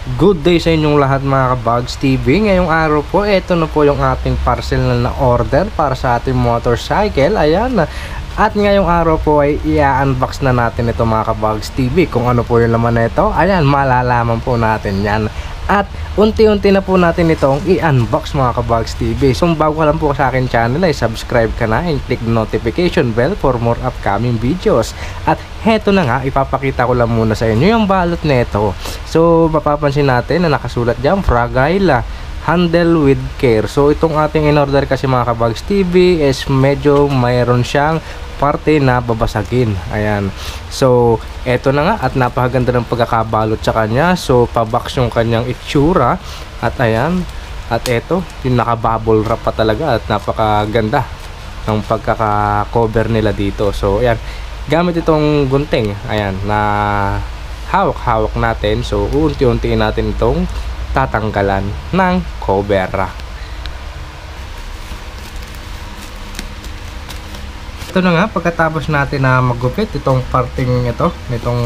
Good day sa inyong lahat mga ka-Bugs TV. Ngayong araw po, ito na po yung ating parcel na na-order para sa ating motorcycle. Ayan. At ngayong araw po ay i-unbox na natin ito mga ka-Bugs TV. Kung ano po yung laman na ito, ayan, malalaman po natin yan. At unti-unti na po natin itong i-unbox mga ka-Bugs TV. So bago ka lang po sa akin channel ay subscribe ka na and click the notification bell for more upcoming videos. At heto na nga, ipapakita ko lang muna sa inyo yung balot nito. So mapapansin natin na nakasulat dyan, fragile, handle with care. So itong ating in-order kasi mga ka-Bugs TV is medyo mayroon siyang parte na babasagin. Ayan. So eto na nga, at napakaganda ng pagkakabalot sa kanya. So pabox yung kanyang itsura. At ayan, at eto yung naka-bubble wrap pa talaga, at napakaganda ng pagkaka-cover nila dito. So ayan, gamit itong gunting, ayan, na hawak-hawak natin. So unti-untiin natin itong tatanggalan ng cover. Ito na nga, pagkatapos natin na maggupit itong parting ito, nitong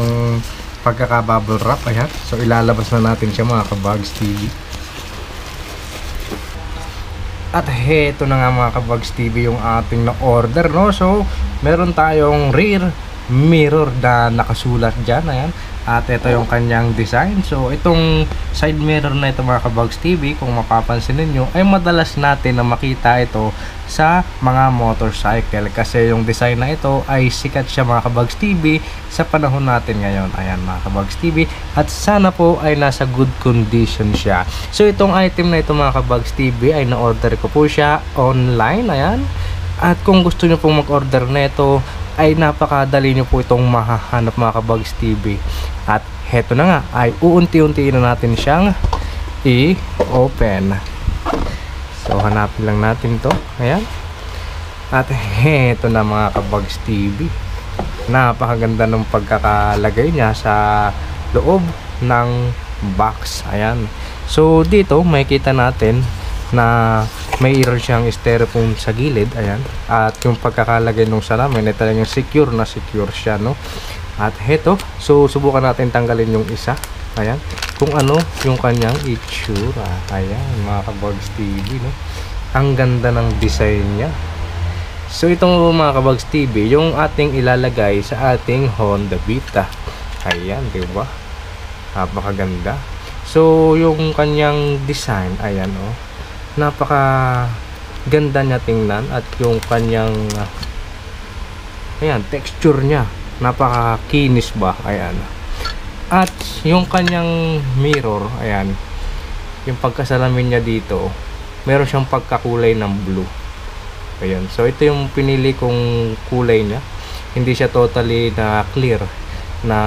pagkaka-bubble wrap, ayan. So ilalabas na natin siya mga ka-Bugs TV. At heto na nga mga ka-Bugs TV yung ating na-order, no? So meron tayong rear mirror na nakasulat dyan, ayan. At ito yung kanyang design. So itong side mirror na ito mga ka-Bugs TV, kung mapapansin ninyo, ay madalas natin na makita ito sa mga motorcycle, kasi yung design na ito ay sikat siya mga ka-Bugs TV sa panahon natin ngayon. Ayan mga ka-Bugs TV, at sana po ay nasa good condition siya. So itong item na ito mga ka-Bugs TV ay na-order ko po siya online, ayan. At kung gusto nyo pong mag-order nito ay napakadali nyo po itong mahahanap mga ka-Bugs TV. At heto na nga, ay uunti-untiin na natin siyang i-open. So hanapin lang natin to, ayan. At heto na mga ka-Bugs TV, napakaganda ng pagkakalagay niya sa loob ng box, ayan. So dito makikita natin na mayroon siyang styrofoam sa gilid, ayan. At yung pagkakalagay ng salamin ay talagang secure na secure siya, no? At heto, so subukan natin tanggalin yung isa, ayan, kung ano yung kanyang itsura. Ayan mga ka-Bugs TV, no? Ang ganda ng design niya. So itong mga ka-Bugs TV yung ating ilalagay sa ating Honda Beat. Ayan, diba? Napakaganda. So yung kanyang design, ayan, oh, napaka ganda niya tingnan. At yung kanyang ayan, texture niya, napakakinis ba, ayan. At yung kanyang mirror, ayan, yung pagkasalamin niya dito, meron siyang pagkakulay ng blue. Ayan, so ito yung pinili kong kulay niya. Hindi siya totally na clear na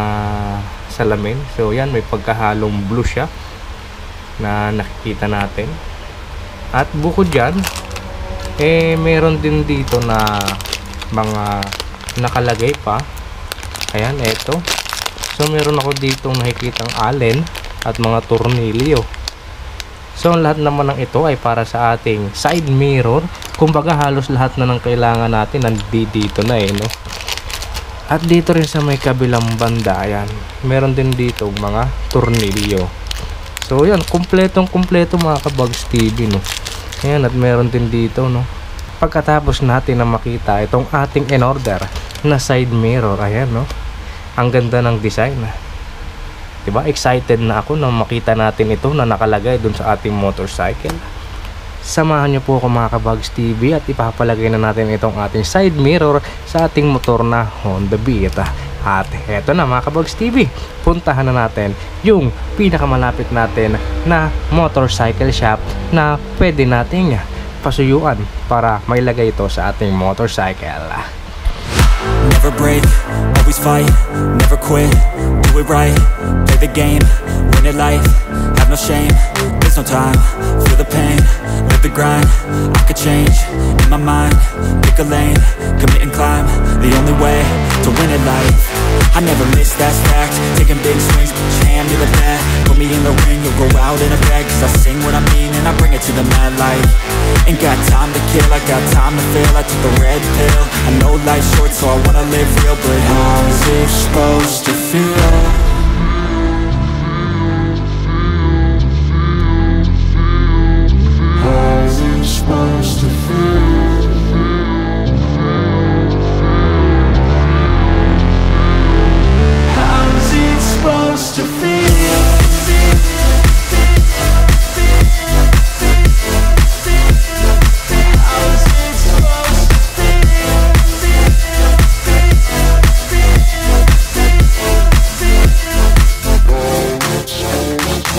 salamin. So yan, may pagkahalong blue siya na nakikita natin. At bukod dyan, meron din dito na mga nakalagay pa. Ayan, eto. So meron ako ditong nakikitang allen at mga tornilyo. So lahat naman ng ito ay para sa ating side mirror. Kumbaga halos lahat na ng kailangan natin nandito na, no? At dito rin sa may kabilang banda, ayan, meron din dito mga tornilyo. So yan, kumpletong kumpleto mga ka-Bugs TV, no? Ayan, at meron din dito, no? Pagkatapos natin na makita itong ating in-order na side mirror, ayan, no? Ang ganda ng design, diba? Excited na ako na makita natin ito na nakalagay dun sa ating motorcycle. Samahan nyo po ako mga ka-Bugs TV at ipapalagay na natin itong ating side mirror sa ating motor na Honda Beat. At eto na mga ka-Bugs TV, puntahan na natin yung pinakamalapit natin na motorcycle shop na pwede nating pasuyuan para mailagay ito sa ating motorcycle. Never break, always fight, never quit, do it right, play the game, win it life, have no shame, there's no time, feel the pain, live the grind, I could change, in my mind, pick a lane, commit and climb, the only way to win it life, I never miss, that's fact, taking big swings, put your hand to the bat, put me in the ring, you'll go out in a bag, cause I sing what I mean and I bring it to the mad light, ain't got time to kill, I got time to feel, I took the red pill, I know life's short so I wanna live real, but how's it supposed to feel?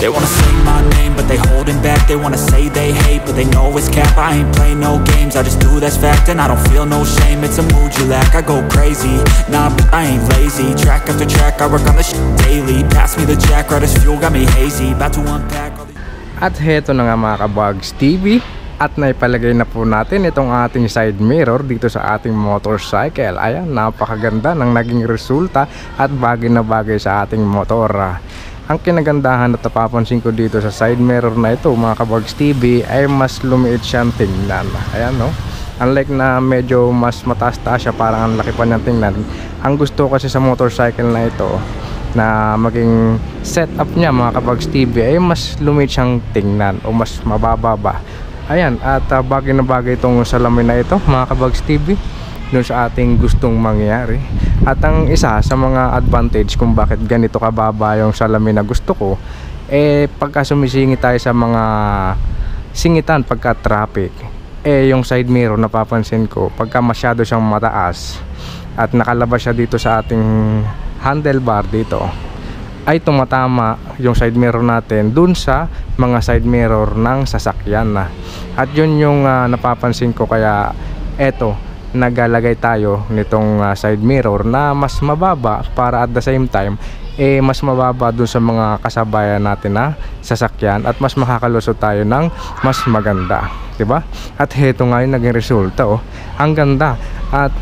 They wanna say my name, but they holding back. They wanna say they hate, but they know it's cap. I ain't play no games, I just do that's fact. And I don't feel no shame, it's a mood you lack. I go crazy, nah, but I ain't lazy. Track after track, I work on this shit daily. Pass me the jack, right as fuel, got me hazy. About to unpack all these... At heto na nga mga kabags TV, at naipalagay na po natin itong ating side mirror dito sa ating motorcycle. Ayan, napakaganda ng naging resulta at bagay na bagay sa ating motor. Ang kinagandahan at napapansin ko dito sa side mirror na ito mga kabags TV ay mas lumiit siyang tingnan. Ayan no, unlike na medyo mas mataas-taas siya, parang ang laki pa niyang tingnan. Ang gusto kasi sa motorcycle na ito na maging setup niya mga kabags TV ay mas lumiit siyang tingnan o mas mababa. Ayan, at bagay na bagay itong salamin na ito mga kabags TV dun sa ating gustong mangyari. At ang isa sa mga advantage kung bakit ganito kababa yung salamin na gusto ko, pagka sumisingit tayo sa mga singitan pagka traffic, yung side mirror napapansin ko pagka masyado siyang mataas at nakalabas siya dito sa ating handlebar dito, ay tumatama yung side mirror natin dun sa mga side mirror ng sasakyan na. At yun yung napapansin ko, kaya eto naglalagay tayo nitong side mirror na mas mababa para at the same time mas mababa dun sa mga kasabayan natin na sasakyan at mas makakalusot tayo ng mas maganda, diba? At heto nga yung naging resulta, ang ganda. At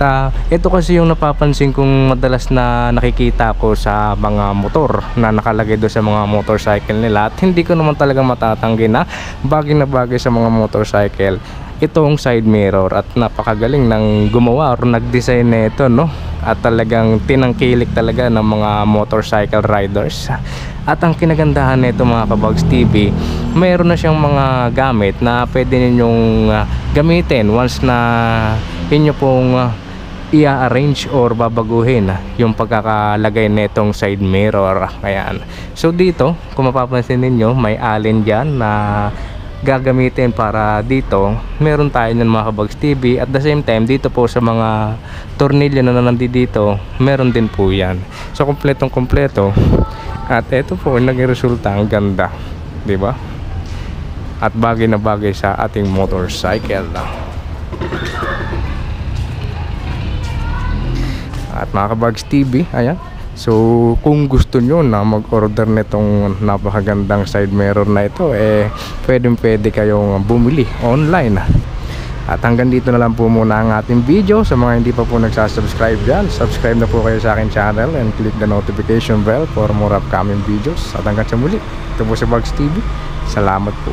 ito kasi yung napapansin kong madalas na nakikita ko sa mga motor na nakalagay doon sa mga motorcycle nila, at hindi ko naman talaga matatanggi na bagay sa mga motorcycle itong side mirror. At napakagaling ng gumawa or nag-design nito, no? At talagang tinangkilik talaga ng mga motorcycle riders. At ang kinagandahan nito mga kabags TV, mayroon na siyang mga gamit na pwede ninyong gamitin once na inyo pong i-arrange or babaguhin yung pagkakalagay nitong side mirror. Ayan. So dito, kung mapapansin ninyo, may allen dyan na gagamitin para dito. Meron tayo ng mga kabags TV. At the same time, dito po sa mga tornilyo na nandito, meron din po yan. So kompletong kompleto. At ito po naging resulta, ang ganda, diba? At bagay na bagay sa ating motorcycle. At mga kabags TV, ayan. So kung gusto nyo na mag-order nitong napakagandang side mirror na ito, pwede kayong bumili online. At hanggang dito na lang po muna ang ating video. Sa mga hindi pa po nagsasubscribe dyan, subscribe na po kayo sa akin channel and click the notification bell for more upcoming videos. At hanggang sa muli, ito po si Bags TV. Salamat po.